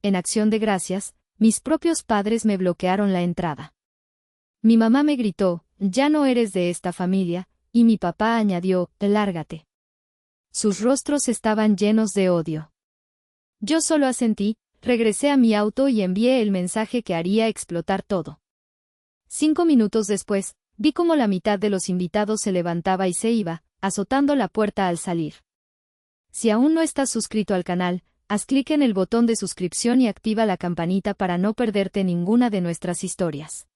en acción de gracias, mis propios padres me bloquearon la entrada. Mi mamá me gritó, ya no eres de esta familia, y mi papá añadió, lárgate. Sus rostros estaban llenos de odio. Yo solo asentí, regresé a mi auto y envié el mensaje que haría explotar todo. 5 minutos después, vi cómo la mitad de los invitados se levantaba y se iba, azotando la puerta al salir. Si aún no estás suscrito al canal, haz clic en el botón de suscripción y activa la campanita para no perderte ninguna de nuestras historias.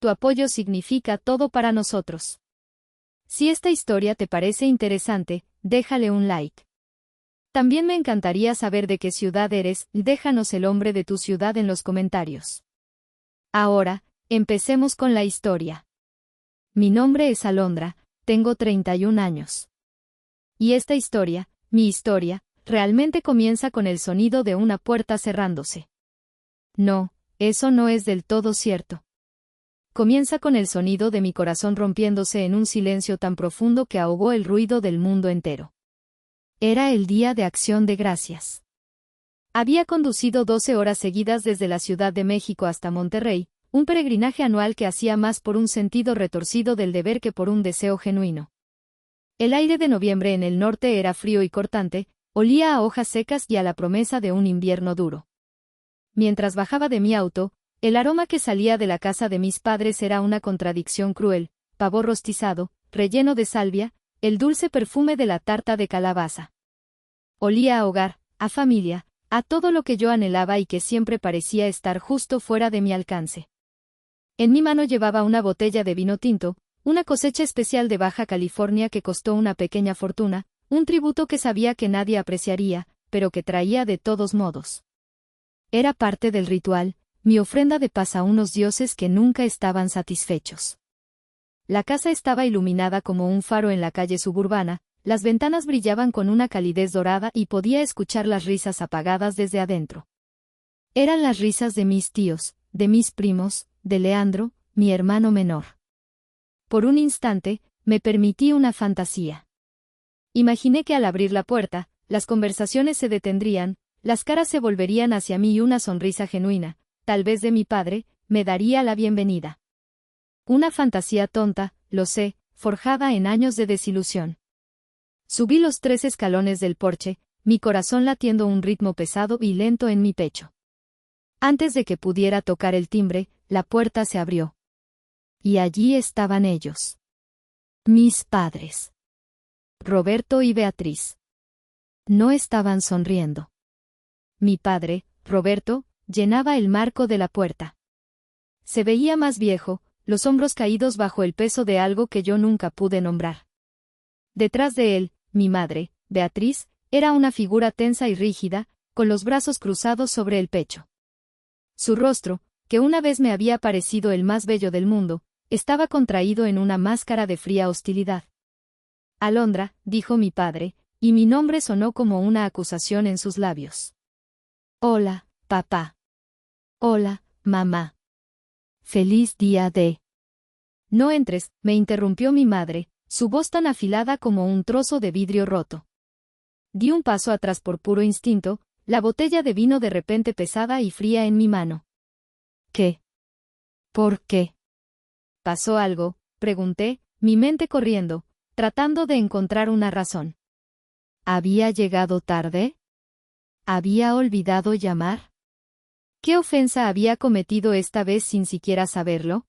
Tu apoyo significa todo para nosotros. Si esta historia te parece interesante, déjale un like. También me encantaría saber de qué ciudad eres, déjanos el nombre de tu ciudad en los comentarios. Ahora, empecemos con la historia. Mi nombre es Alondra, tengo 31 años. Y esta historia, mi historia, realmente comienza con el sonido de una puerta cerrándose. No, eso no es del todo cierto. Comienza con el sonido de mi corazón rompiéndose en un silencio tan profundo que ahogó el ruido del mundo entero. Era el día de Acción de Gracias. Había conducido 12 horas seguidas desde la Ciudad de México hasta Monterrey, un peregrinaje anual que hacía más por un sentido retorcido del deber que por un deseo genuino. El aire de noviembre en el norte era frío y cortante, olía a hojas secas y a la promesa de un invierno duro. Mientras bajaba de mi auto, el aroma que salía de la casa de mis padres era una contradicción cruel: pavo rostizado, relleno de salvia, el dulce perfume de la tarta de calabaza. Olía a hogar, a familia, a todo lo que yo anhelaba y que siempre parecía estar justo fuera de mi alcance. En mi mano llevaba una botella de vino tinto, una cosecha especial de Baja California que costó una pequeña fortuna, un tributo que sabía que nadie apreciaría, pero que traía de todos modos. Era parte del ritual, mi ofrenda de paz a unos dioses que nunca estaban satisfechos. La casa estaba iluminada como un faro en la calle suburbana, las ventanas brillaban con una calidez dorada y podía escuchar las risas apagadas desde adentro. Eran las risas de mis tíos, de mis primos, de Leandro, mi hermano menor. Por un instante, me permití una fantasía. Imaginé que al abrir la puerta, las conversaciones se detendrían, las caras se volverían hacia mí y una sonrisa genuina, tal vez de mi padre, me daría la bienvenida. Una fantasía tonta, lo sé, forjada en años de desilusión. Subí los 3 escalones del porche, mi corazón latiendo un ritmo pesado y lento en mi pecho. Antes de que pudiera tocar el timbre, la puerta se abrió. Y allí estaban ellos. Mis padres. Roberto y Beatriz. No estaban sonriendo. Mi padre, Roberto, llenaba el marco de la puerta. Se veía más viejo, los hombros caídos bajo el peso de algo que yo nunca pude nombrar. Detrás de él, mi madre, Beatriz, era una figura tensa y rígida, con los brazos cruzados sobre el pecho. Su rostro, que una vez me había parecido el más bello del mundo, estaba contraído en una máscara de fría hostilidad. Alondra, dijo mi padre, y mi nombre sonó como una acusación en sus labios. Hola, papá. Hola, mamá. Feliz día de... No entres, me interrumpió mi madre, su voz tan afilada como un trozo de vidrio roto. Di un paso atrás por puro instinto, la botella de vino de repente pesada y fría en mi mano. ¿Qué? ¿Por qué? ¿Pasó algo?, pregunté, mi mente corriendo, tratando de encontrar una razón. ¿Había llegado tarde? ¿Había olvidado llamar? ¿Qué ofensa había cometido esta vez sin siquiera saberlo?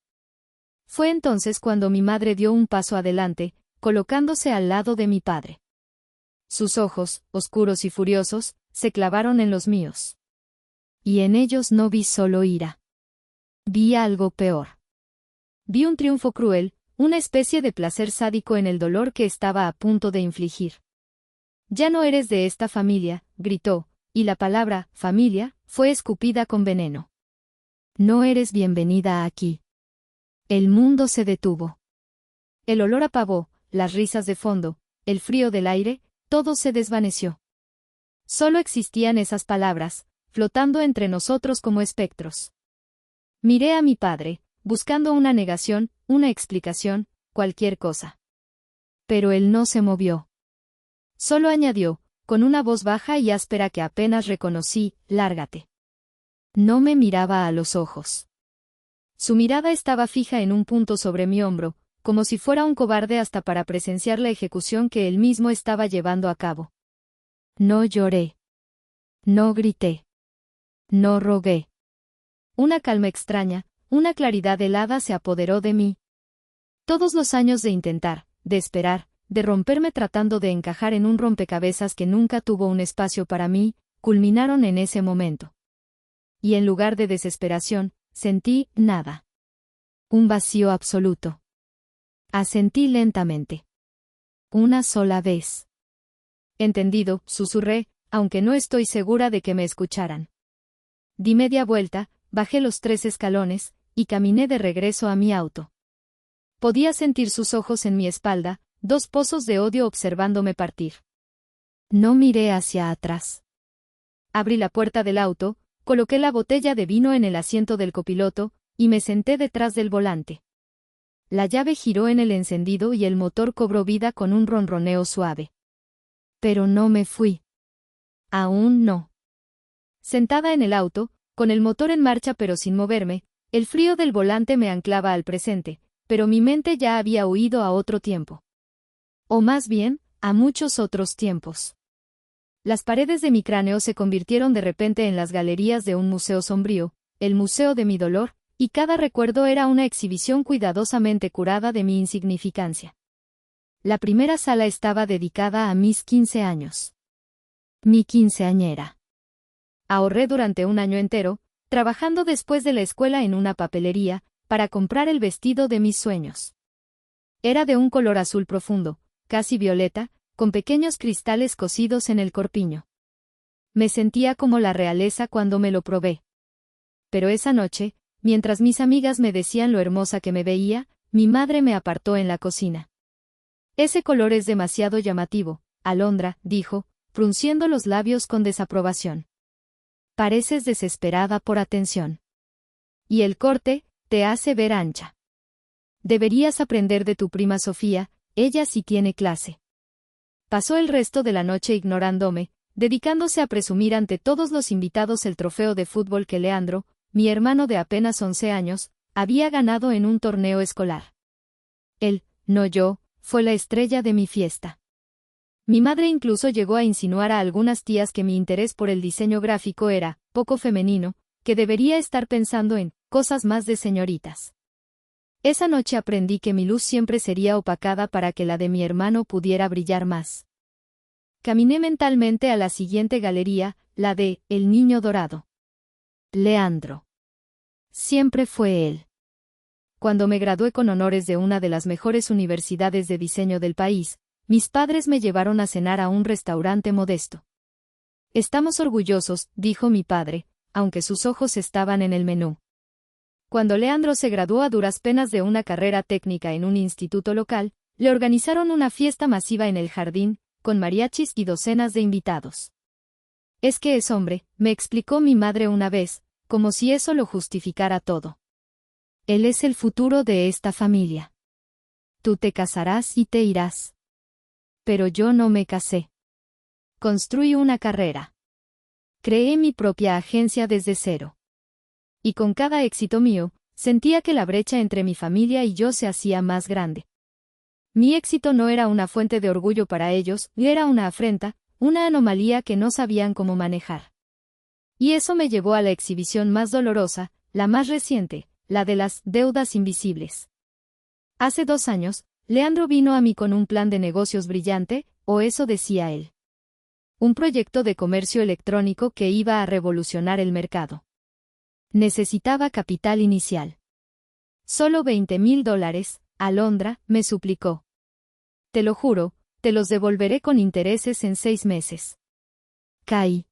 Fue entonces cuando mi madre dio un paso adelante, colocándose al lado de mi padre. Sus ojos, oscuros y furiosos, se clavaron en los míos. Y en ellos no vi solo ira. Vi algo peor. Vi un triunfo cruel, una especie de placer sádico en el dolor que estaba a punto de infligir. Ya no eres de esta familia, gritó, y la palabra, familia, fue escupida con veneno. No eres bienvenida aquí. El mundo se detuvo. El olor a pavo, las risas de fondo, el frío del aire, todo se desvaneció. Solo existían esas palabras, flotando entre nosotros como espectros. Miré a mi padre, buscando una negación, una explicación, cualquier cosa. Pero él no se movió. Solo añadió, con una voz baja y áspera que apenas reconocí, lárgate. No me miraba a los ojos. Su mirada estaba fija en un punto sobre mi hombro, como si fuera un cobarde hasta para presenciar la ejecución que él mismo estaba llevando a cabo. No lloré. No grité. No rogué. Una calma extraña, una claridad helada se apoderó de mí. Todos los años de intentar, de esperar, de romperme tratando de encajar en un rompecabezas que nunca tuvo un espacio para mí, culminaron en ese momento. Y en lugar de desesperación, sentí nada. Un vacío absoluto. Asentí lentamente. Una sola vez. Entendido, susurré, aunque no estoy segura de que me escucharan. Di media vuelta, bajé los 3 escalones, y caminé de regreso a mi auto. Podía sentir sus ojos en mi espalda, 2 pozos de odio observándome partir. No miré hacia atrás. Abrí la puerta del auto, coloqué la botella de vino en el asiento del copiloto, y me senté detrás del volante. La llave giró en el encendido y el motor cobró vida con un ronroneo suave. Pero no me fui. Aún no. Sentada en el auto, con el motor en marcha pero sin moverme, el frío del volante me anclaba al presente, pero mi mente ya había huido a otro tiempo. O más bien, a muchos otros tiempos. Las paredes de mi cráneo se convirtieron de repente en las galerías de un museo sombrío, el museo de mi dolor, y cada recuerdo era una exhibición cuidadosamente curada de mi insignificancia. La primera sala estaba dedicada a mis 15 años. Mi quinceañera. Ahorré durante un año entero, trabajando después de la escuela en una papelería, para comprar el vestido de mis sueños. Era de un color azul profundo, casi violeta, con pequeños cristales cosidos en el corpiño. Me sentía como la realeza cuando me lo probé. Pero esa noche, mientras mis amigas me decían lo hermosa que me veía, mi madre me apartó en la cocina. Ese color es demasiado llamativo, Alondra, dijo, frunciendo los labios con desaprobación. Pareces desesperada por atención. Y el corte, te hace ver ancha. Deberías aprender de tu prima Sofía, ella sí tiene clase. Pasó el resto de la noche ignorándome, dedicándose a presumir ante todos los invitados el trofeo de fútbol que Leandro, mi hermano de apenas 11 años, había ganado en un torneo escolar. Él, no yo, fue la estrella de mi fiesta. Mi madre incluso llegó a insinuar a algunas tías que mi interés por el diseño gráfico era poco femenino, que debería estar pensando en cosas más de señoritas. Esa noche aprendí que mi luz siempre sería opacada para que la de mi hermano pudiera brillar más. Caminé mentalmente a la siguiente galería, la de El Niño Dorado. Leandro. Siempre fue él. Cuando me gradué con honores de una de las mejores universidades de diseño del país, mis padres me llevaron a cenar a un restaurante modesto. Estamos orgullosos, dijo mi padre, aunque sus ojos estaban en el menú. Cuando Leandro se graduó a duras penas de una carrera técnica en un instituto local, le organizaron una fiesta masiva en el jardín, con mariachis y docenas de invitados. Es que es hombre, me explicó mi madre una vez, como si eso lo justificara todo. Él es el futuro de esta familia. Tú te casarás y te irás. Pero yo no me casé. Construí una carrera. Creé mi propia agencia desde cero. Y con cada éxito mío, sentía que la brecha entre mi familia y yo se hacía más grande. Mi éxito no era una fuente de orgullo para ellos, era una afrenta, una anomalía que no sabían cómo manejar. Y eso me llevó a la exhibición más dolorosa, la más reciente, la de las deudas invisibles. Hace 2 años, Leandro vino a mí con un plan de negocios brillante, o eso decía él. Un proyecto de comercio electrónico que iba a revolucionar el mercado. Necesitaba capital inicial. Solo $20,000, Alondra, me suplicó. Te lo juro, te los devolveré con intereses en 6 meses. Caí.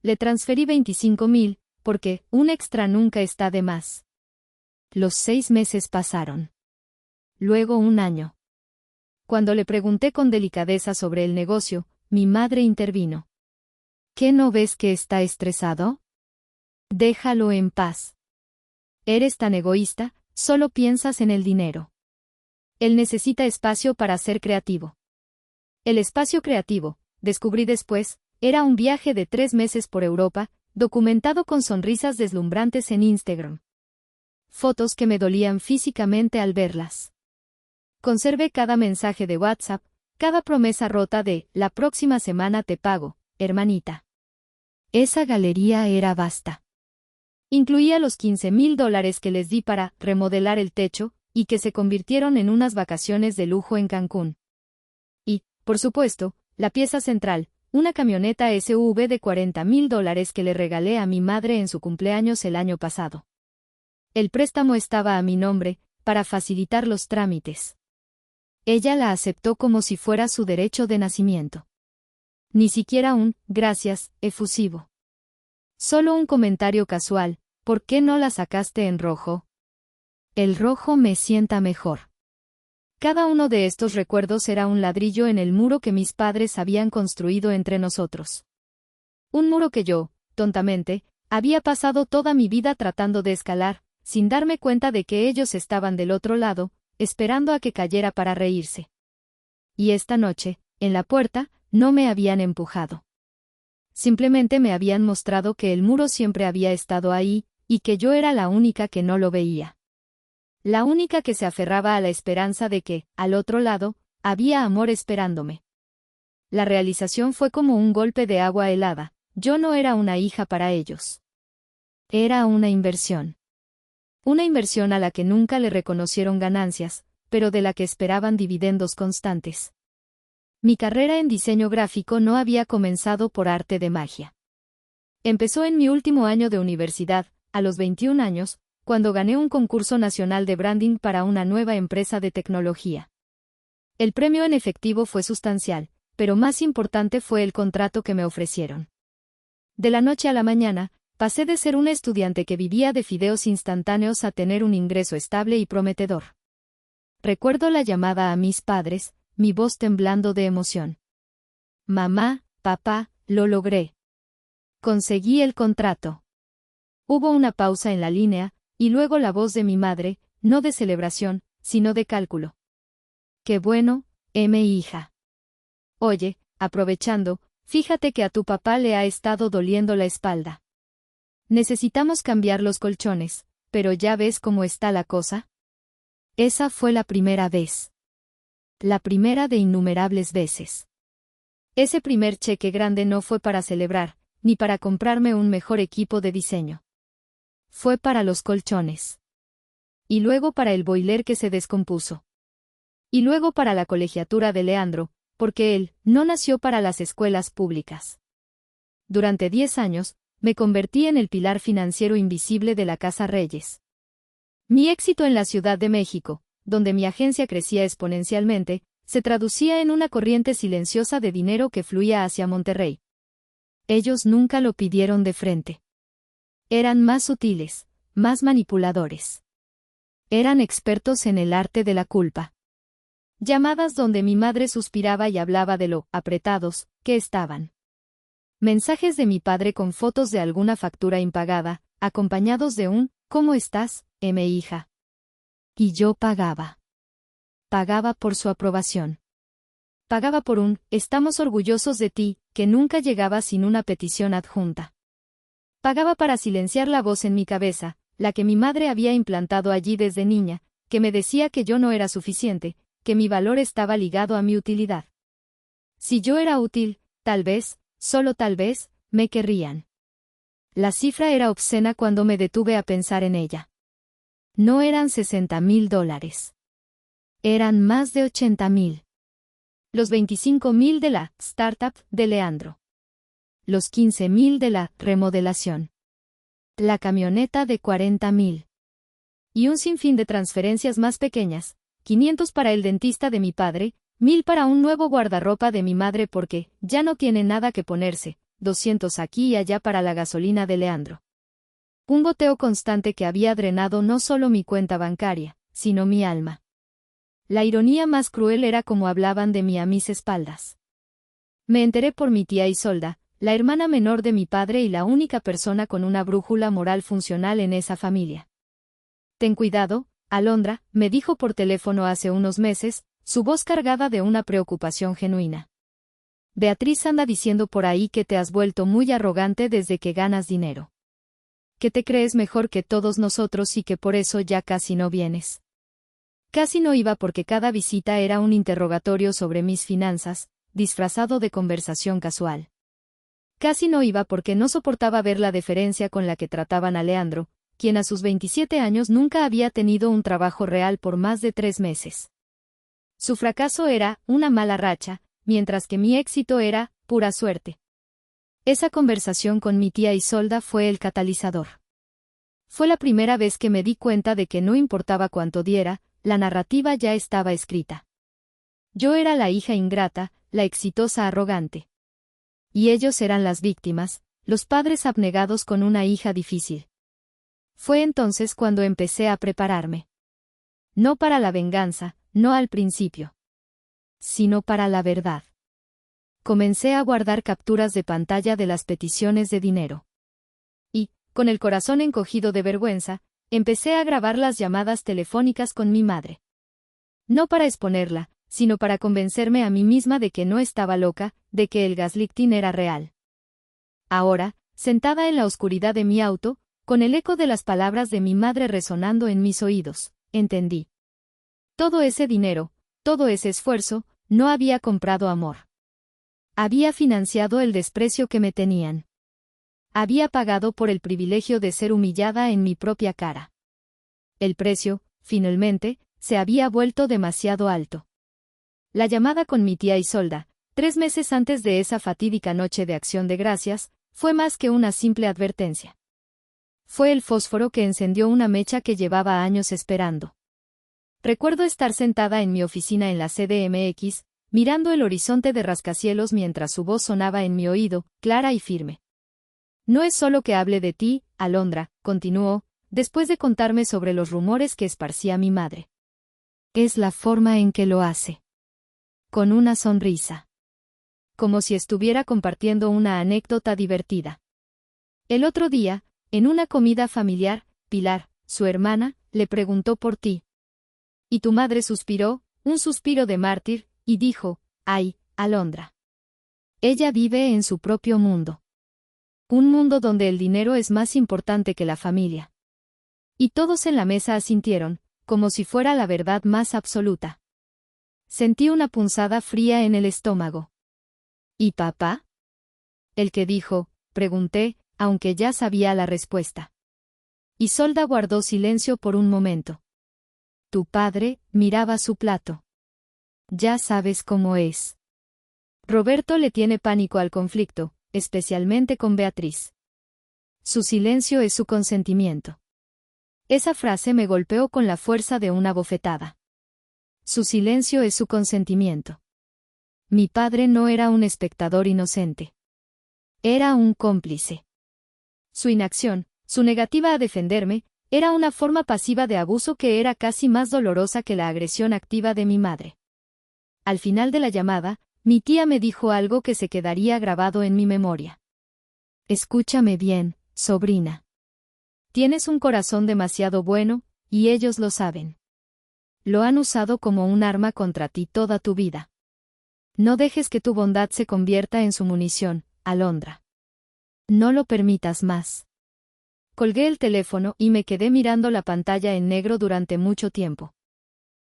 Le transferí 25,000, porque un extra nunca está de más. Los 6 meses pasaron. Luego 1 año. Cuando le pregunté con delicadeza sobre el negocio, mi madre intervino. ¿Qué no ves que está estresado? Déjalo en paz. Eres tan egoísta, solo piensas en el dinero. Él necesita espacio para ser creativo. El espacio creativo, descubrí después, era un viaje de 3 meses por Europa, documentado con sonrisas deslumbrantes en Instagram. Fotos que me dolían físicamente al verlas. Conservé cada mensaje de WhatsApp, cada promesa rota de, la próxima semana te pago, hermanita. Esa galería era vasta. Incluía los $15,000 que les di para remodelar el techo, y que se convirtieron en unas vacaciones de lujo en Cancún. Y, por supuesto, la pieza central, una camioneta SUV de $40,000 que le regalé a mi madre en su cumpleaños el año pasado. El préstamo estaba a mi nombre, para facilitar los trámites. Ella la aceptó como si fuera su derecho de nacimiento. Ni siquiera un gracias efusivo. Solo un comentario casual: ¿por qué no la sacaste en rojo? El rojo me sienta mejor. Cada uno de estos recuerdos era un ladrillo en el muro que mis padres habían construido entre nosotros. Un muro que yo, tontamente, había pasado toda mi vida tratando de escalar, sin darme cuenta de que ellos estaban del otro lado, esperando a que cayera para reírse. Y esta noche, en la puerta, no me habían empujado. Simplemente me habían mostrado que el muro siempre había estado ahí, y que yo era la única que no lo veía. La única que se aferraba a la esperanza de que, al otro lado, había amor esperándome. La realización fue como un golpe de agua helada: yo no era una hija para ellos. Era una inversión. Una inversión a la que nunca le reconocieron ganancias, pero de la que esperaban dividendos constantes. Mi carrera en diseño gráfico no había comenzado por arte de magia. Empezó en mi último año de universidad, a los 21 años, cuando gané un concurso nacional de branding para una nueva empresa de tecnología. El premio en efectivo fue sustancial, pero más importante fue el contrato que me ofrecieron. De la noche a la mañana, pasé de ser una estudiante que vivía de fideos instantáneos a tener un ingreso estable y prometedor. Recuerdo la llamada a mis padres, mi voz temblando de emoción. Mamá, papá, lo logré. Conseguí el contrato. Hubo una pausa en la línea, y luego la voz de mi madre, no de celebración, sino de cálculo. Qué bueno, hija. Oye, aprovechando, fíjate que a tu papá le ha estado doliendo la espalda. Necesitamos cambiar los colchones, pero ya ves cómo está la cosa. Esa fue la primera vez. La primera de innumerables veces. Ese primer cheque grande no fue para celebrar, ni para comprarme un mejor equipo de diseño. Fue para los colchones. Y luego para el boiler que se descompuso. Y luego para la colegiatura de Leandro, porque él no nació para las escuelas públicas. Durante 10 años, me convertí en el pilar financiero invisible de la Casa Reyes. Mi éxito en la Ciudad de México, donde mi agencia crecía exponencialmente, se traducía en una corriente silenciosa de dinero que fluía hacia Monterrey. Ellos nunca lo pidieron de frente. Eran más sutiles, más manipuladores. Eran expertos en el arte de la culpa. Llamadas donde mi madre suspiraba y hablaba de lo apretados que estaban. Mensajes de mi padre con fotos de alguna factura impagada, acompañados de un ¿cómo estás, hija? Y yo pagaba. Pagaba por su aprobación. Pagaba por un estamos orgullosos de ti, que nunca llegaba sin una petición adjunta. Pagaba para silenciar la voz en mi cabeza, la que mi madre había implantado allí desde niña, que me decía que yo no era suficiente, que mi valor estaba ligado a mi utilidad. Si yo era útil, tal vez, solo tal vez, me querrían. La cifra era obscena cuando me detuve a pensar en ella. No eran $60,000. Eran más de 80,000. Los 25,000 de la startup de Leandro. Los 15,000 de la remodelación. La camioneta de 40,000. Y un sinfín de transferencias más pequeñas, 500 para el dentista de mi padre, 1,000 para un nuevo guardarropa de mi madre porque ya no tiene nada que ponerse, 200 aquí y allá para la gasolina de Leandro. Un goteo constante que había drenado no solo mi cuenta bancaria, sino mi alma. La ironía más cruel era cómo hablaban de mí a mis espaldas. Me enteré por mi tía Isolda, la hermana menor de mi padre y la única persona con una brújula moral funcional en esa familia. Ten cuidado, Alondra, me dijo por teléfono hace unos meses, su voz cargada de una preocupación genuina. Beatriz anda diciendo por ahí que te has vuelto muy arrogante desde que ganas dinero. Que te crees mejor que todos nosotros y que por eso ya casi no vienes. Casi no iba porque cada visita era un interrogatorio sobre mis finanzas, disfrazado de conversación casual. Casi no iba porque no soportaba ver la deferencia con la que trataban a Leandro, quien a sus 27 años nunca había tenido un trabajo real por más de 3 meses. Su fracaso era una mala racha, mientras que mi éxito era pura suerte. Esa conversación con mi tía Isolda fue el catalizador. Fue la primera vez que me di cuenta de que no importaba cuánto diera, la narrativa ya estaba escrita. Yo era la hija ingrata, la exitosa arrogante. Y ellos eran las víctimas, los padres abnegados con una hija difícil. Fue entonces cuando empecé a prepararme. No para la venganza, no al principio. Sino para la verdad. Comencé a guardar capturas de pantalla de las peticiones de dinero. Y, con el corazón encogido de vergüenza, empecé a grabar las llamadas telefónicas con mi madre. No para exponerla, sino para convencerme a mí misma de que no estaba loca, de que el gaslighting era real. Ahora, sentada en la oscuridad de mi auto, con el eco de las palabras de mi madre resonando en mis oídos, entendí. Todo ese dinero, todo ese esfuerzo, no había comprado amor. Había financiado el desprecio que me tenían. Había pagado por el privilegio de ser humillada en mi propia cara. El precio, finalmente, se había vuelto demasiado alto. La llamada con mi tía Isolda, 3 meses antes de esa fatídica noche de Acción de Gracias, fue más que una simple advertencia. Fue el fósforo que encendió una mecha que llevaba años esperando. Recuerdo estar sentada en mi oficina en la CDMX, mirando el horizonte de rascacielos mientras su voz sonaba en mi oído, clara y firme. No es solo que hable de ti, Alondra, continuó, después de contarme sobre los rumores que esparcía mi madre. Es la forma en que lo hace. Con una sonrisa. Como si estuviera compartiendo una anécdota divertida. El otro día, en una comida familiar, Pilar, su hermana, le preguntó por ti. Y tu madre suspiró, un suspiro de mártir, y dijo, ay, Alondra. Ella vive en su propio mundo. Un mundo donde el dinero es más importante que la familia. Y todos en la mesa asintieron, como si fuera la verdad más absoluta. Sentí una punzada fría en el estómago. ¿Y papá? El que dijo, pregunté, aunque ya sabía la respuesta. Isolda guardó silencio por un momento. Tu padre miraba su plato. Ya sabes cómo es. Roberto le tiene pánico al conflicto, especialmente con Beatriz. Su silencio es su consentimiento. Esa frase me golpeó con la fuerza de una bofetada. Su silencio es su consentimiento. Mi padre no era un espectador inocente. Era un cómplice. Su inacción, su negativa a defenderme, era una forma pasiva de abuso que era casi más dolorosa que la agresión activa de mi madre. Al final de la llamada, mi tía me dijo algo que se quedaría grabado en mi memoria. Escúchame bien, sobrina. Tienes un corazón demasiado bueno, y ellos lo saben. Lo han usado como un arma contra ti toda tu vida. No dejes que tu bondad se convierta en su munición, Alondra. No lo permitas más. Colgué el teléfono y me quedé mirando la pantalla en negro durante mucho tiempo.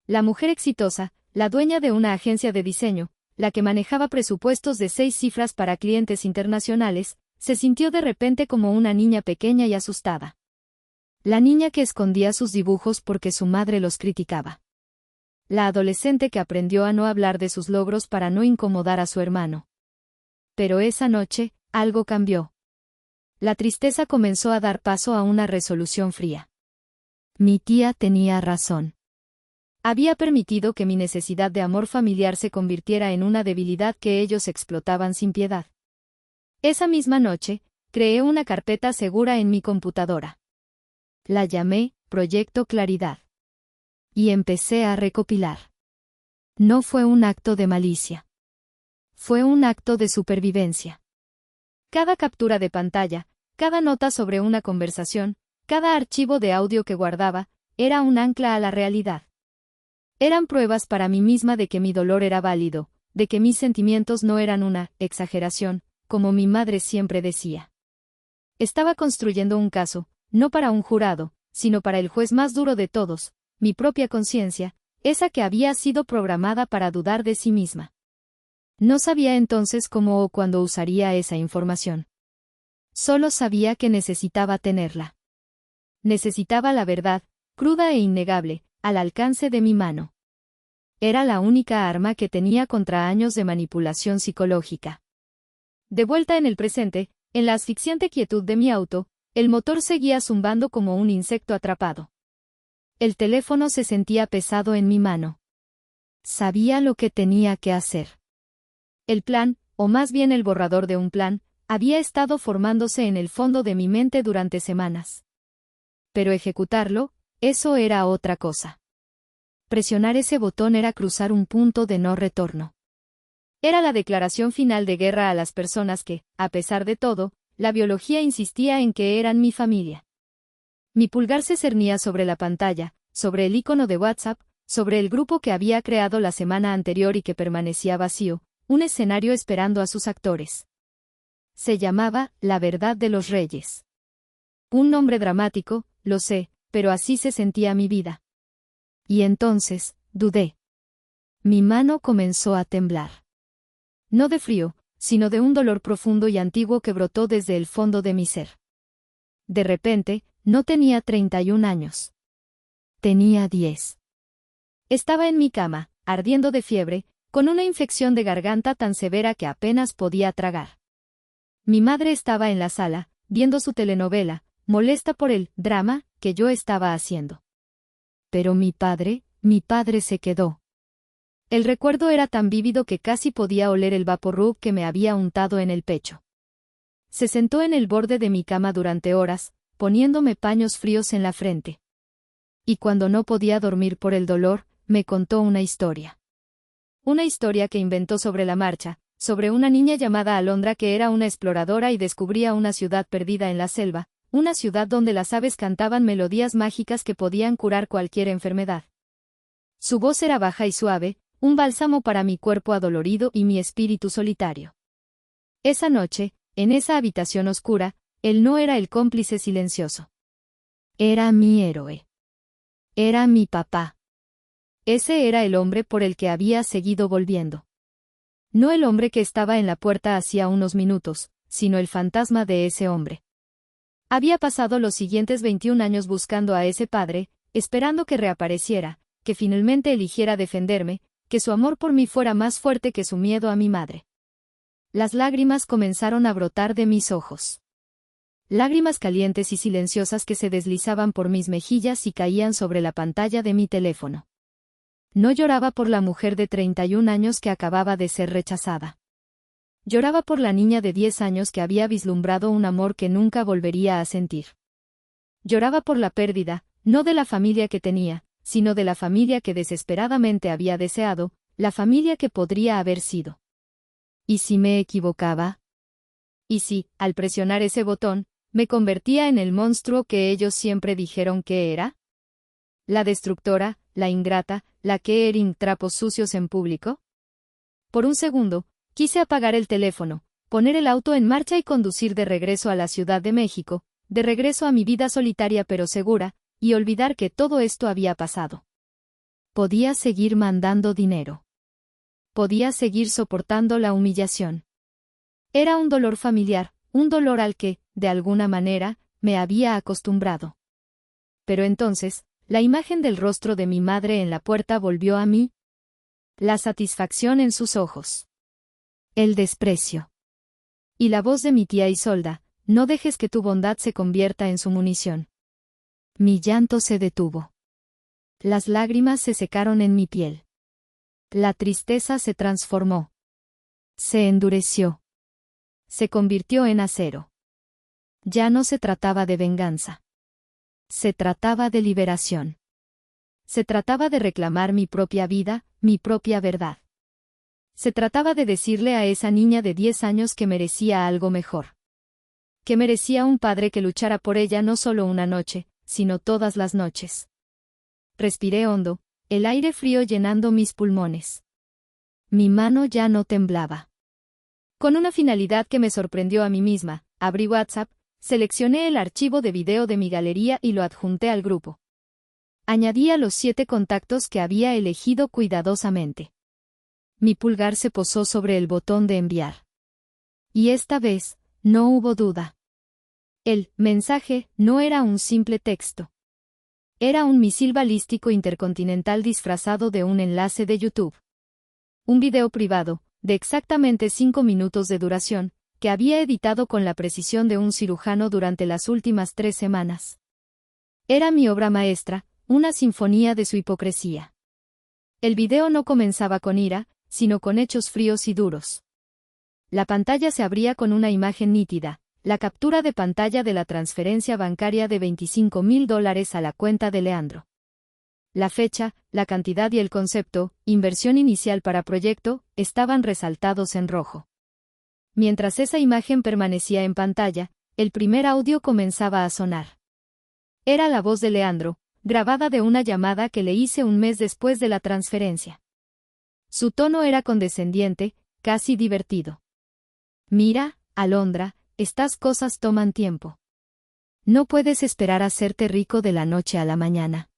La mujer exitosa, la dueña de una agencia de diseño, la que manejaba presupuestos de 6 cifras para clientes internacionales, se sintió de repente como una niña pequeña y asustada. La niña que escondía sus dibujos porque su madre los criticaba. La adolescente que aprendió a no hablar de sus logros para no incomodar a su hermano. Pero esa noche, algo cambió. La tristeza comenzó a dar paso a una resolución fría. Mi tía tenía razón. Había permitido que mi necesidad de amor familiar se convirtiera en una debilidad que ellos explotaban sin piedad. Esa misma noche, creé una carpeta segura en mi computadora. La llamé Proyecto Claridad. Y empecé a recopilar. No fue un acto de malicia. Fue un acto de supervivencia. Cada captura de pantalla, cada nota sobre una conversación, cada archivo de audio que guardaba, era un ancla a la realidad. Eran pruebas para mí misma de que mi dolor era válido, de que mis sentimientos no eran una exageración, como mi madre siempre decía. Estaba construyendo un caso, no para un jurado, sino para el juez más duro de todos, mi propia conciencia, esa que había sido programada para dudar de sí misma. No sabía entonces cómo o cuándo usaría esa información. Solo sabía que necesitaba tenerla. Necesitaba la verdad, cruda e innegable, al alcance de mi mano. Era la única arma que tenía contra años de manipulación psicológica. De vuelta en el presente, en la asfixiante quietud de mi auto, el motor seguía zumbando como un insecto atrapado. El teléfono se sentía pesado en mi mano. Sabía lo que tenía que hacer. El plan, o más bien el borrador de un plan, había estado formándose en el fondo de mi mente durante semanas. Pero ejecutarlo, eso era otra cosa. Presionar ese botón era cruzar un punto de no retorno. Era la declaración final de guerra a las personas que, a pesar de todo, la biología insistía en que eran mi familia. Mi pulgar se cernía sobre la pantalla, sobre el icono de WhatsApp, sobre el grupo que había creado la semana anterior y que permanecía vacío, un escenario esperando a sus actores. Se llamaba La Verdad de los Reyes. Un nombre dramático, lo sé, pero así se sentía mi vida. Y entonces, dudé. Mi mano comenzó a temblar. No de frío, sino de un dolor profundo y antiguo que brotó desde el fondo de mi ser. De repente, no tenía 31 años. Tenía 10. Estaba en mi cama, ardiendo de fiebre, con una infección de garganta tan severa que apenas podía tragar. Mi madre estaba en la sala, viendo su telenovela, molesta por el drama que yo estaba haciendo. Pero mi padre se quedó. El recuerdo era tan vívido que casi podía oler el vaporrub que me había untado en el pecho. Se sentó en el borde de mi cama durante horas, poniéndome paños fríos en la frente. Y cuando no podía dormir por el dolor, me contó una historia. Una historia que inventó sobre la marcha, sobre una niña llamada Alondra que era una exploradora y descubría una ciudad perdida en la selva, una ciudad donde las aves cantaban melodías mágicas que podían curar cualquier enfermedad. Su voz era baja y suave, un bálsamo para mi cuerpo adolorido y mi espíritu solitario. Esa noche, en esa habitación oscura, él no era el cómplice silencioso. Era mi héroe. Era mi papá. Ese era el hombre por el que había seguido volviendo. No el hombre que estaba en la puerta hacía unos minutos, sino el fantasma de ese hombre. Había pasado los siguientes 21 años buscando a ese padre, esperando que reapareciera, que finalmente eligiera defenderme, que su amor por mí fuera más fuerte que su miedo a mi madre. Las lágrimas comenzaron a brotar de mis ojos. Lágrimas calientes y silenciosas que se deslizaban por mis mejillas y caían sobre la pantalla de mi teléfono. No lloraba por la mujer de 31 años que acababa de ser rechazada. Lloraba por la niña de 10 años que había vislumbrado un amor que nunca volvería a sentir. Lloraba por la pérdida, no de la familia que tenía, sino de la familia que desesperadamente había deseado, la familia que podría haber sido. ¿Y si me equivocaba? ¿Y si, al presionar ese botón, me convertía en el monstruo que ellos siempre dijeron que era? ¿La destructora, la ingrata, la que erin trapos sucios en público? Por un segundo, quise apagar el teléfono, poner el auto en marcha y conducir de regreso a la Ciudad de México, de regreso a mi vida solitaria pero segura, y olvidar que todo esto había pasado. Podía seguir mandando dinero. Podía seguir soportando la humillación. Era un dolor familiar, un dolor al que, de alguna manera, me había acostumbrado. Pero entonces, la imagen del rostro de mi madre en la puerta volvió a mí. La satisfacción en sus ojos. El desprecio. Y la voz de mi tía Isolda: no dejes que tu bondad se convierta en su munición. Mi llanto se detuvo. Las lágrimas se secaron en mi piel. La tristeza se transformó. Se endureció. Se convirtió en acero. Ya no se trataba de venganza. Se trataba de liberación. Se trataba de reclamar mi propia vida, mi propia verdad. Se trataba de decirle a esa niña de 10 años que merecía algo mejor. Que merecía un padre que luchara por ella no solo una noche, sino todas las noches. Respiré hondo, el aire frío llenando mis pulmones. mi mano ya no temblaba. Con una finalidad que me sorprendió a mí misma, abrí WhatsApp, seleccioné el archivo de video de mi galería y lo adjunté al grupo. Añadí a los 7 contactos que había elegido cuidadosamente. Mi pulgar se posó sobre el botón de enviar. Y esta vez, no hubo duda. El mensaje no era un simple texto. Era un misil balístico intercontinental disfrazado de un enlace de YouTube. Un video privado, de exactamente 5 minutos de duración, que había editado con la precisión de un cirujano durante las últimas 3 semanas. Era mi obra maestra, una sinfonía de su hipocresía. El video no comenzaba con ira, sino con hechos fríos y duros. La pantalla se abría con una imagen nítida, la captura de pantalla de la transferencia bancaria de $25,000 a la cuenta de Leandro. La fecha, la cantidad y el concepto, inversión inicial para proyecto, estaban resaltados en rojo. Mientras esa imagen permanecía en pantalla, el primer audio comenzaba a sonar. Era la voz de Leandro, grabada de una llamada que le hice un mes después de la transferencia. Su tono era condescendiente, casi divertido. Mira, Alondra, estas cosas toman tiempo. No puedes esperar a hacerte rico de la noche a la mañana.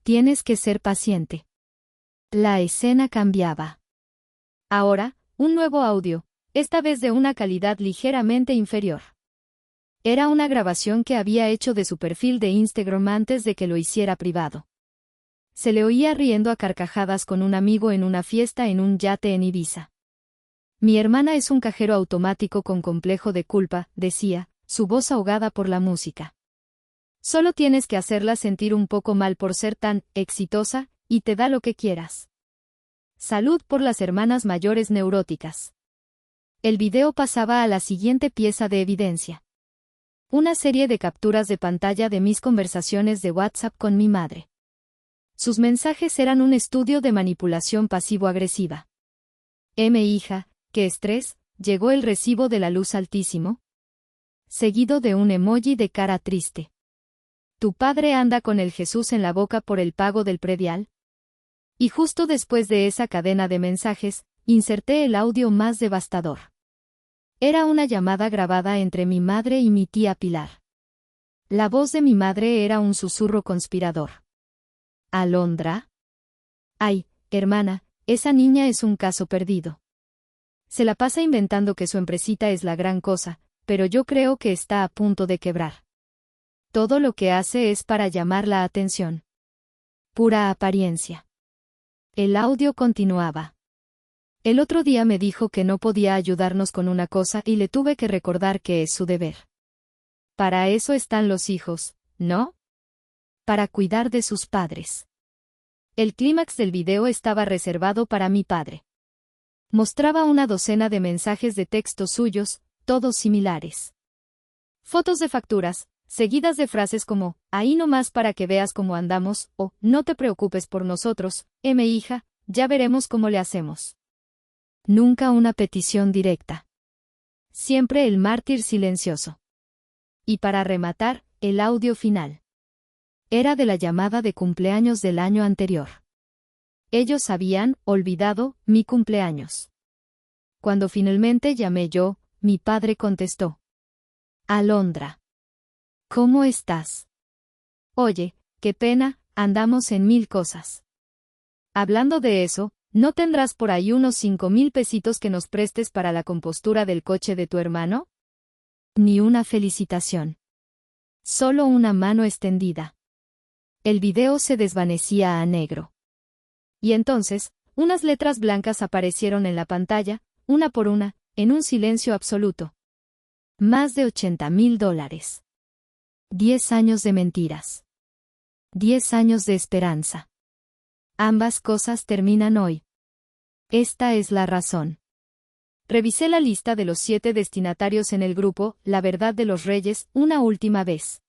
Tienes que ser paciente. La escena cambiaba. Ahora, un nuevo audio, esta vez de una calidad ligeramente inferior. Era una grabación que había hecho de su perfil de Instagram antes de que lo hiciera privado. Se le oía riendo a carcajadas con un amigo en una fiesta en un yate en Ibiza. Mi hermana es un cajero automático con complejo de culpa, decía, su voz ahogada por la música. Solo tienes que hacerla sentir un poco mal por ser tan exitosa, y te da lo que quieras. Salud por las hermanas mayores neuróticas. El video pasaba a la siguiente pieza de evidencia. Una serie de capturas de pantalla de mis conversaciones de WhatsApp con mi madre. Sus mensajes eran un estudio de manipulación pasivo-agresiva. Hija, qué estrés, llegó el recibo de la luz altísimo. Seguido de un emoji de cara triste. ¿Tu padre anda con el Jesús en la boca por el pago del predial? Y justo después de esa cadena de mensajes, inserté el audio más devastador. Era una llamada grabada entre mi madre y mi tía Pilar. La voz de mi madre era un susurro conspirador. ¿Alondra? Ay, hermana, esa niña es un caso perdido. Se la pasa inventando que su empresita es la gran cosa, pero yo creo que está a punto de quebrar. Todo lo que hace es para llamar la atención. Pura apariencia. El audio continuaba. El otro día me dijo que no podía ayudarnos con una cosa y le tuve que recordar que es su deber. Para eso están los hijos, ¿no? Para cuidar de sus padres. El clímax del video estaba reservado para mi padre. Mostraba una docena de mensajes de texto suyos, todos similares. Fotos de facturas, seguidas de frases como, ahí nomás para que veas cómo andamos, o, no te preocupes por nosotros, hija, ya veremos cómo le hacemos. Nunca una petición directa. Siempre el mártir silencioso. Y para rematar, el audio final. Era de la llamada de cumpleaños del año anterior. Ellos habían olvidado mi cumpleaños. Cuando finalmente llamé yo, mi padre contestó. Alondra. ¿Cómo estás? Oye, qué pena, andamos en 1000 cosas. Hablando de eso, ¿no tendrás por ahí unos 5,000 pesitos que nos prestes para la compostura del coche de tu hermano? Ni una felicitación. Solo una mano extendida. El video se desvanecía a negro. Y entonces, unas letras blancas aparecieron en la pantalla, una por una, en un silencio absoluto. Más de $80,000. 10 años de mentiras. 10 años de esperanza. Ambas cosas terminan hoy. Esta es la razón. Revisé la lista de los 7 destinatarios en el grupo La Verdad de los Reyes una última vez.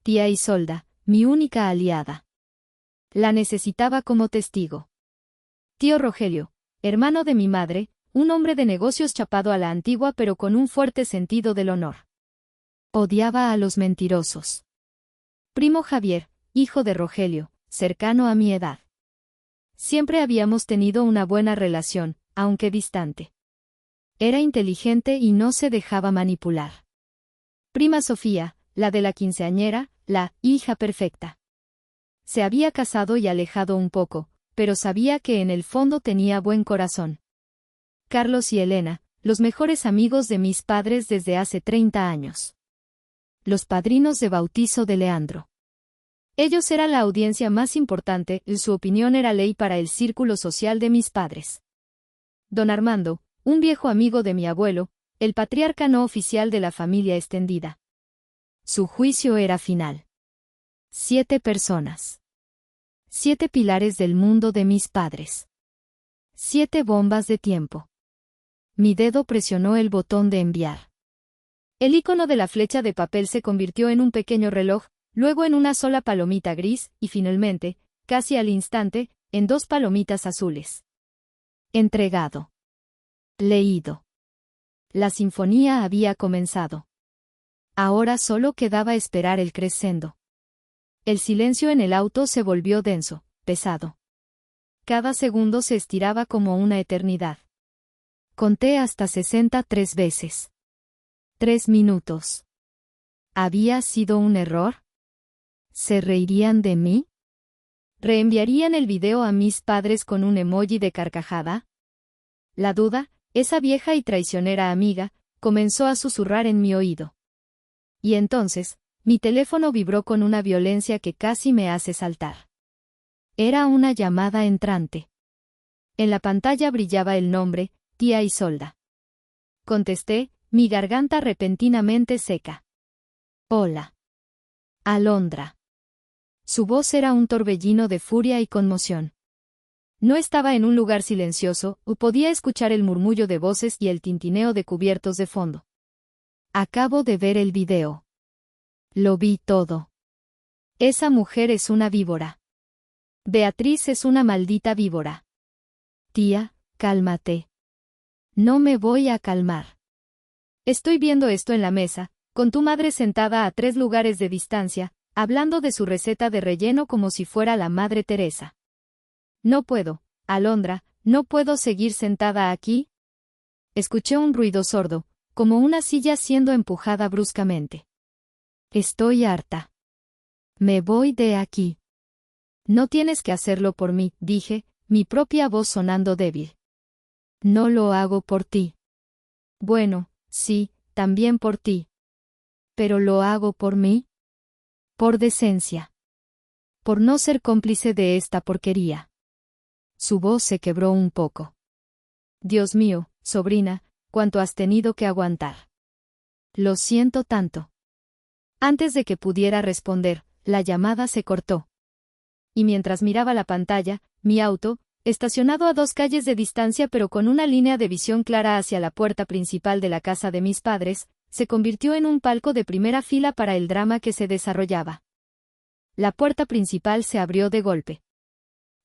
Tía Isolda, mi única aliada. La necesitaba como testigo. Tío Rogelio, hermano de mi madre, un hombre de negocios chapado a la antigua pero con un fuerte sentido del honor. Odiaba a los mentirosos. Primo Javier, hijo de Rogelio, cercano a mi edad. Siempre habíamos tenido una buena relación, aunque distante. Era inteligente y no se dejaba manipular. Prima Sofía, la de la quinceañera, la hija perfecta. Se había casado y alejado un poco, pero sabía que en el fondo tenía buen corazón. Carlos y Elena, los mejores amigos de mis padres desde hace 30 años. Los padrinos de bautizo de Leandro. Ellos eran la audiencia más importante y su opinión era ley para el círculo social de mis padres. Don Armando, un viejo amigo de mi abuelo, el patriarca no oficial de la familia extendida. Su juicio era final. 7 personas. 7 pilares del mundo de mis padres. 7 bombas de tiempo. Mi dedo presionó el botón de enviar. El icono de la flecha de papel se convirtió en un pequeño reloj, luego en una sola palomita gris, y finalmente, casi al instante, en 2 palomitas azules. Entregado. Leído. La sinfonía había comenzado. Ahora solo quedaba esperar el crescendo. El silencio en el auto se volvió denso, pesado. Cada segundo se estiraba como una eternidad. Conté hasta 63 veces. 3 minutos. ¿Había sido un error? ¿Se reirían de mí? ¿Reenviarían el video a mis padres con un emoji de carcajada? La duda, esa vieja y traicionera amiga, comenzó a susurrar en mi oído. Y entonces, mi teléfono vibró con una violencia que casi me hace saltar. Era una llamada entrante. En la pantalla brillaba el nombre, Tía Isolda. Contesté, mi garganta repentinamente seca. Hola. Alondra. Su voz era un torbellino de furia y conmoción. No estaba en un lugar silencioso, o podía escuchar el murmullo de voces y el tintineo de cubiertos de fondo. Acabo de ver el video. Lo vi todo. Esa mujer es una víbora. Beatriz es una maldita víbora. Tía, cálmate. No me voy a calmar. Estoy viendo esto en la mesa, con tu madre sentada a 3 lugares de distancia, hablando de su receta de relleno como si fuera la Madre Teresa. No puedo, Alondra, no puedo seguir sentada aquí. Escuché un ruido sordo, como una silla siendo empujada bruscamente. Estoy harta. Me voy de aquí. No tienes que hacerlo por mí, dije, mi propia voz sonando débil. No lo hago por ti. Bueno, sí, también por ti. ¿Pero lo hago por mí? Por decencia. Por no ser cómplice de esta porquería. Su voz se quebró un poco. Dios mío, sobrina, cuánto has tenido que aguantar. Lo siento tanto. Antes de que pudiera responder, la llamada se cortó. Y mientras miraba la pantalla, mi auto, estacionado a 2 calles de distancia pero con una línea de visión clara hacia la puerta principal de la casa de mis padres, se convirtió en un palco de primera fila para el drama que se desarrollaba. La puerta principal se abrió de golpe.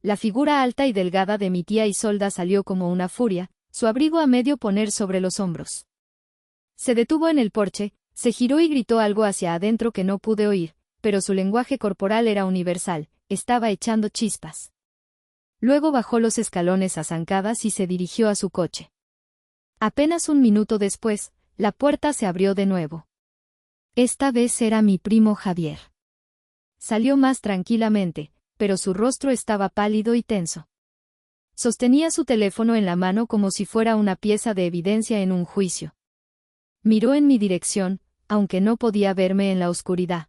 La figura alta y delgada de mi tía Isolda salió como una furia, su abrigo a medio poner sobre los hombros. Se detuvo en el porche, se giró y gritó algo hacia adentro que no pude oír, pero su lenguaje corporal era universal, estaba echando chispas. Luego bajó los escalones a zancadas y se dirigió a su coche. Apenas un minuto después, la puerta se abrió de nuevo. Esta vez era mi primo Javier. Salió más tranquilamente, pero su rostro estaba pálido y tenso. Sostenía su teléfono en la mano como si fuera una pieza de evidencia en un juicio. Miró en mi dirección, aunque no podía verme en la oscuridad.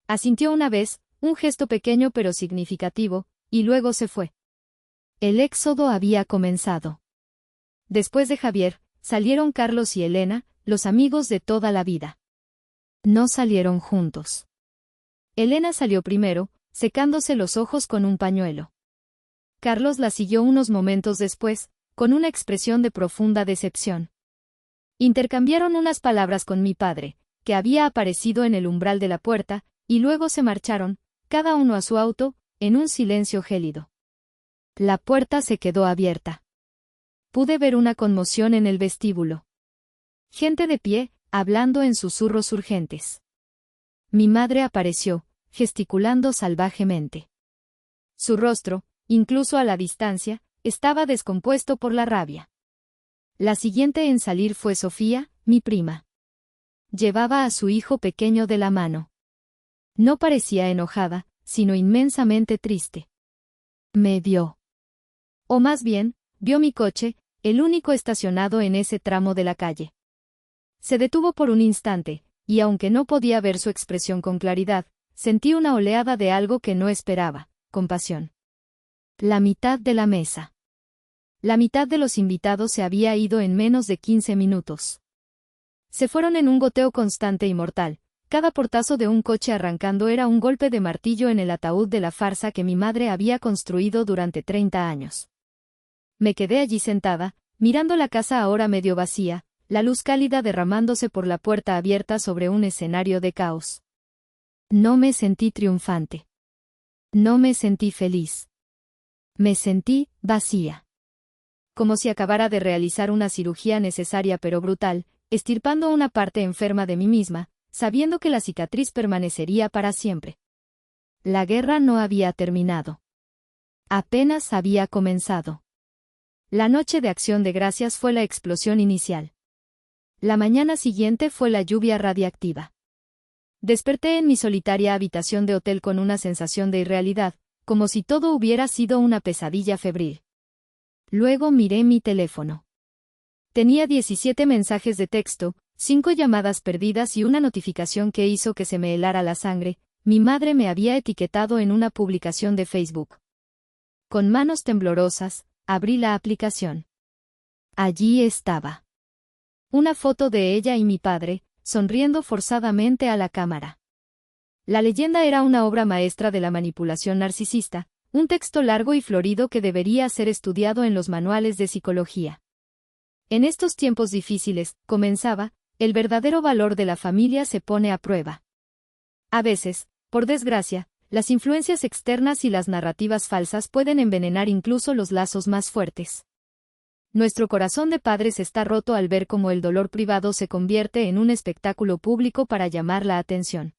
Asintió una vez, un gesto pequeño pero significativo, y luego se fue. El éxodo había comenzado. Después de Javier, salieron Carlos y Elena, los amigos de toda la vida. No salieron juntos. Elena salió primero, secándose los ojos con un pañuelo. Carlos la siguió unos momentos después, con una expresión de profunda decepción. Intercambiaron unas palabras con mi padre, que había aparecido en el umbral de la puerta, y luego se marcharon, cada uno a su auto, en un silencio gélido. La puerta se quedó abierta. Pude ver una conmoción en el vestíbulo. Gente de pie, hablando en susurros urgentes. Mi madre apareció, gesticulando salvajemente. Su rostro, incluso a la distancia, estaba descompuesto por la rabia. La siguiente en salir fue Sofía, mi prima. Llevaba a su hijo pequeño de la mano. No parecía enojada, sino inmensamente triste. Me vio. O más bien, vio mi coche, el único estacionado en ese tramo de la calle. Se detuvo por un instante, y aunque no podía ver su expresión con claridad, sentí una oleada de algo que no esperaba, compasión. La mitad de la mesa. La mitad de los invitados se había ido en menos de 15 minutos. Se fueron en un goteo constante y mortal. Cada portazo de un coche arrancando era un golpe de martillo en el ataúd de la farsa que mi madre había construido durante 30 años. Me quedé allí sentada, mirando la casa ahora medio vacía, la luz cálida derramándose por la puerta abierta sobre un escenario de caos. No me sentí triunfante. No me sentí feliz. Me sentí vacía. Como si acabara de realizar una cirugía necesaria pero brutal, extirpando una parte enferma de mí misma, sabiendo que la cicatriz permanecería para siempre. La guerra no había terminado. Apenas había comenzado. La noche de Acción de Gracias fue la explosión inicial. La mañana siguiente fue la lluvia radiactiva. Desperté en mi solitaria habitación de hotel con una sensación de irrealidad, como si todo hubiera sido una pesadilla febril. Luego miré mi teléfono. Tenía 17 mensajes de texto, 5 llamadas perdidas y una notificación que hizo que se me helara la sangre. Mi madre me había etiquetado en una publicación de Facebook. Con manos temblorosas, abrí la aplicación. Allí estaba. Una foto de ella y mi padre, sonriendo forzadamente a la cámara. La leyenda era una obra maestra de la manipulación narcisista, un texto largo y florido que debería ser estudiado en los manuales de psicología. En estos tiempos difíciles, comenzaba, el verdadero valor de la familia se pone a prueba. A veces, por desgracia, las influencias externas y las narrativas falsas pueden envenenar incluso los lazos más fuertes. Nuestro corazón de padres está roto al ver cómo el dolor privado se convierte en un espectáculo público para llamar la atención.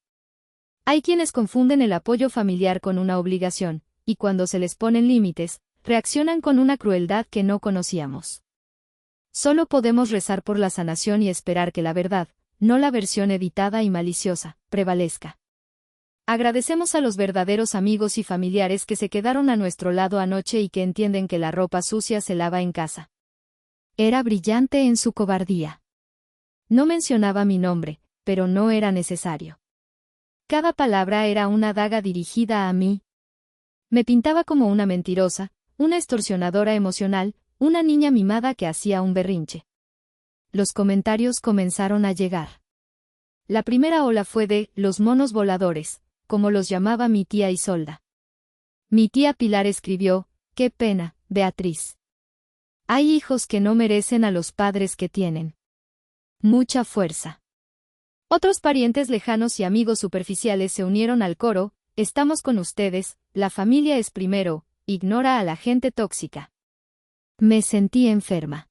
Hay quienes confunden el apoyo familiar con una obligación, y cuando se les ponen límites, reaccionan con una crueldad que no conocíamos. Solo podemos rezar por la sanación y esperar que la verdad, no la versión editada y maliciosa, prevalezca. Agradecemos a los verdaderos amigos y familiares que se quedaron a nuestro lado anoche y que entienden que la ropa sucia se lava en casa. Era brillante en su cobardía. No mencionaba mi nombre, pero no era necesario. Cada palabra era una daga dirigida a mí. Me pintaba como una mentirosa, una extorsionadora emocional, una niña mimada que hacía un berrinche. Los comentarios comenzaron a llegar. La primera ola fue de «los monos voladores», como los llamaba mi tía Isolda. Mi tía Pilar escribió: «Qué pena, Beatriz. Hay hijos que no merecen a los padres que tienen. Mucha fuerza». Otros parientes lejanos y amigos superficiales se unieron al coro: «Estamos con ustedes, la familia es primero, ignora a la gente tóxica». Me sentí enferma.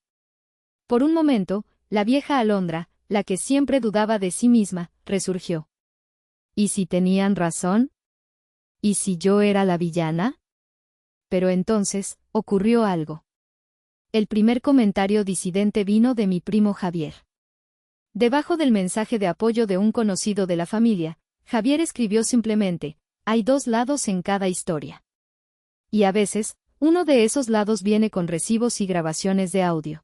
Por un momento, la vieja Alondra, la que siempre dudaba de sí misma, resurgió. ¿Y si tenían razón? ¿Y si yo era la villana? Pero entonces, ocurrió algo. El primer comentario disidente vino de mi primo Javier. Debajo del mensaje de apoyo de un conocido de la familia, Javier escribió simplemente: «Hay dos lados en cada historia». Y a veces, uno de esos lados viene con recibos y grabaciones de audio.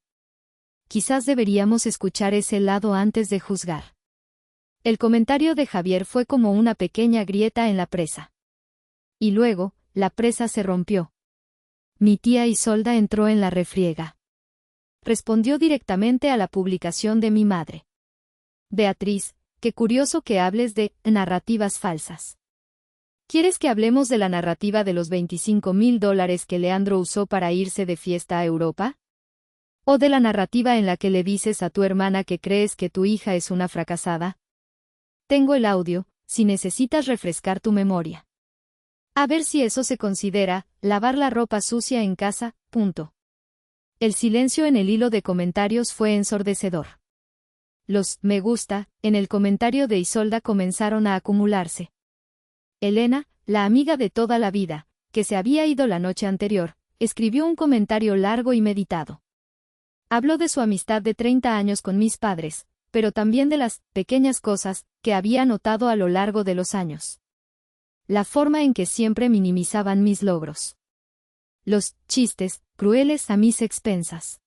Quizás deberíamos escuchar ese lado antes de juzgar. El comentario de Javier fue como una pequeña grieta en la presa. Y luego, la presa se rompió. Mi tía Isolda entró en la refriega. Respondió directamente a la publicación de mi madre. «Beatriz, qué curioso que hables de narrativas falsas. ¿Quieres que hablemos de la narrativa de los $25,000 que Leandro usó para irse de fiesta a Europa? ¿O de la narrativa en la que le dices a tu hermana que crees que tu hija es una fracasada? Tengo el audio, si necesitas refrescar tu memoria. A ver si eso se considera lavar la ropa sucia en casa, punto». El silencio en el hilo de comentarios fue ensordecedor. Los «me gusta» en el comentario de Isolda comenzaron a acumularse. Elena, la amiga de toda la vida, que se había ido la noche anterior, escribió un comentario largo y meditado. Habló de su amistad de 30 años con mis padres, pero también de las pequeñas cosas que había notado a lo largo de los años. La forma en que siempre minimizaban mis logros. Los chistes crueles a mis expensas.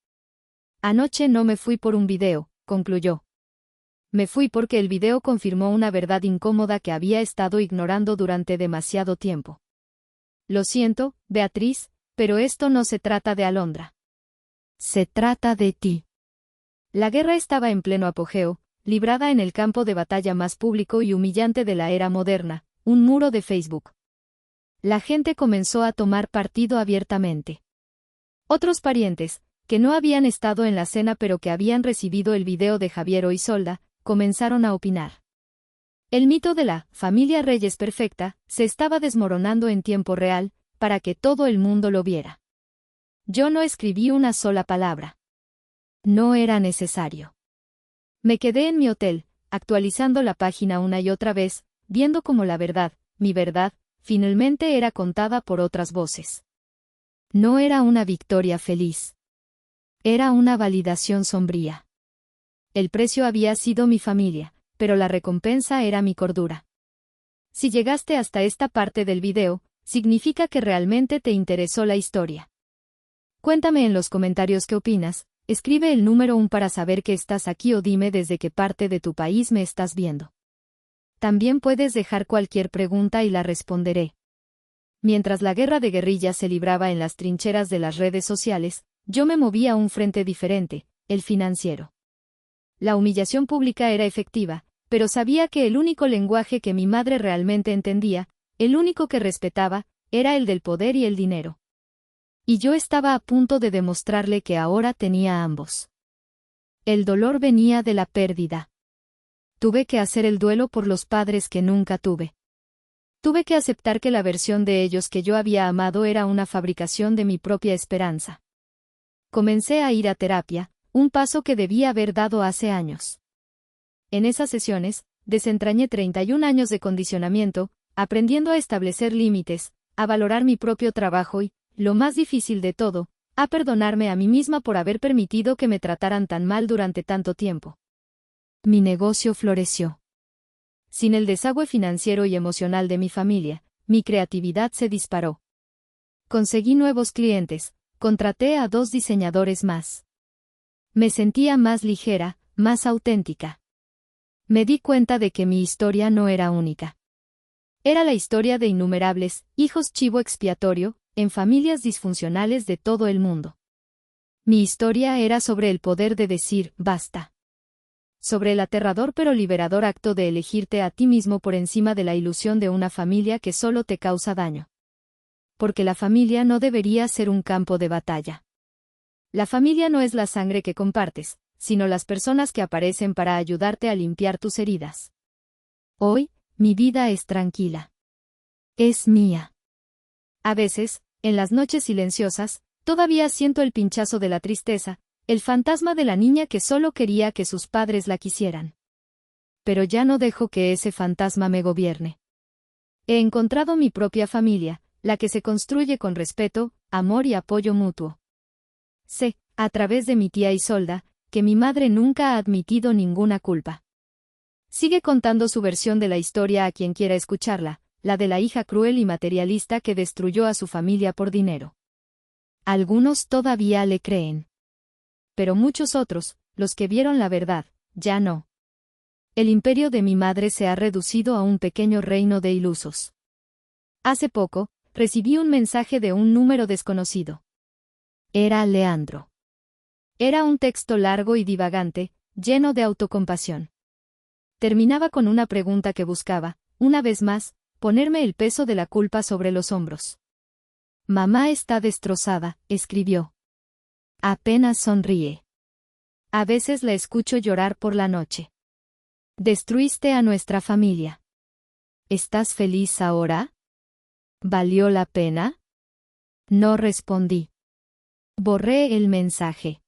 Anoche no me fui por un video, concluyó. Me fui porque el video confirmó una verdad incómoda que había estado ignorando durante demasiado tiempo. Lo siento, Beatriz, pero esto no se trata de Alondra. Se trata de ti. La guerra estaba en pleno apogeo, librada en el campo de batalla más público y humillante de la era moderna, un muro de Facebook. La gente comenzó a tomar partido abiertamente. Otros parientes, que no habían estado en la cena pero que habían recibido el video de Javier Oisolda, comenzaron a opinar. El mito de la familia Reyes perfecta se estaba desmoronando en tiempo real, para que todo el mundo lo viera. Yo no escribí una sola palabra. No era necesario. Me quedé en mi hotel, actualizando la página una y otra vez, viendo cómo la verdad, mi verdad, finalmente era contada por otras voces. No era una victoria feliz. Era una validación sombría. El precio había sido mi familia, pero la recompensa era mi cordura. Si llegaste hasta esta parte del video, significa que realmente te interesó la historia. Cuéntame en los comentarios qué opinas, escribe el número 1 para saber que estás aquí o dime desde qué parte de tu país me estás viendo. También puedes dejar cualquier pregunta y la responderé. Mientras la guerra de guerrillas se libraba en las trincheras de las redes sociales, yo me movía a un frente diferente, el financiero. La humillación pública era efectiva, pero sabía que el único lenguaje que mi madre realmente entendía, el único que respetaba, era el del poder y el dinero. Y yo estaba a punto de demostrarle que ahora tenía ambos. El dolor venía de la pérdida. Tuve que hacer el duelo por los padres que nunca tuve. Tuve que aceptar que la versión de ellos que yo había amado era una fabricación de mi propia esperanza. Comencé a ir a terapia, un paso que debía haber dado hace años. En esas sesiones, desentrañé 31 años de condicionamiento, aprendiendo a establecer límites, a valorar mi propio trabajo y, lo más difícil de todo, a perdonarme a mí misma por haber permitido que me trataran tan mal durante tanto tiempo. Mi negocio floreció. Sin el desagüe financiero y emocional de mi familia, mi creatividad se disparó. Conseguí nuevos clientes, contraté a 2 diseñadores más. Me sentía más ligera, más auténtica. Me di cuenta de que mi historia no era única. Era la historia de innumerables hijos chivo expiatorio, en familias disfuncionales de todo el mundo. Mi historia era sobre el poder de decir basta. Sobre el aterrador pero liberador acto de elegirte a ti mismo por encima de la ilusión de una familia que solo te causa daño. Porque la familia no debería ser un campo de batalla. La familia no es la sangre que compartes, sino las personas que aparecen para ayudarte a limpiar tus heridas. Hoy, mi vida es tranquila. Es mía. A veces, en las noches silenciosas, todavía siento el pinchazo de la tristeza, el fantasma de la niña que solo quería que sus padres la quisieran. Pero ya no dejo que ese fantasma me gobierne. He encontrado mi propia familia, la que se construye con respeto, amor y apoyo mutuo. Sé, a través de mi tía Isolda, que mi madre nunca ha admitido ninguna culpa. Sigue contando su versión de la historia a quien quiera escucharla, la de la hija cruel y materialista que destruyó a su familia por dinero. Algunos todavía le creen. Pero muchos otros, los que vieron la verdad, ya no. El imperio de mi madre se ha reducido a un pequeño reino de ilusos. Hace poco, recibí un mensaje de un número desconocido. Era Leandro. Era un texto largo y divagante, lleno de autocompasión. Terminaba con una pregunta que buscaba, una vez más, ponerme el peso de la culpa sobre los hombros. Mamá está destrozada, escribió. Apenas sonríe. A veces la escucho llorar por la noche. Destruiste a nuestra familia. ¿Estás feliz ahora? ¿Valió la pena? No respondí. Borré el mensaje.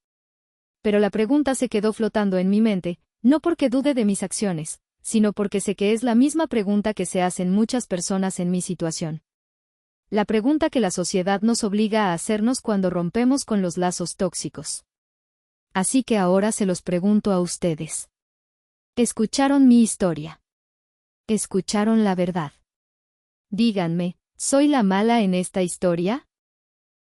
Pero la pregunta se quedó flotando en mi mente, no porque dude de mis acciones, sino porque sé que es la misma pregunta que se hacen muchas personas en mi situación. La pregunta que la sociedad nos obliga a hacernos cuando rompemos con los lazos tóxicos. Así que ahora se los pregunto a ustedes. ¿Escucharon mi historia? ¿Escucharon la verdad? Díganme, ¿soy la mala en esta historia?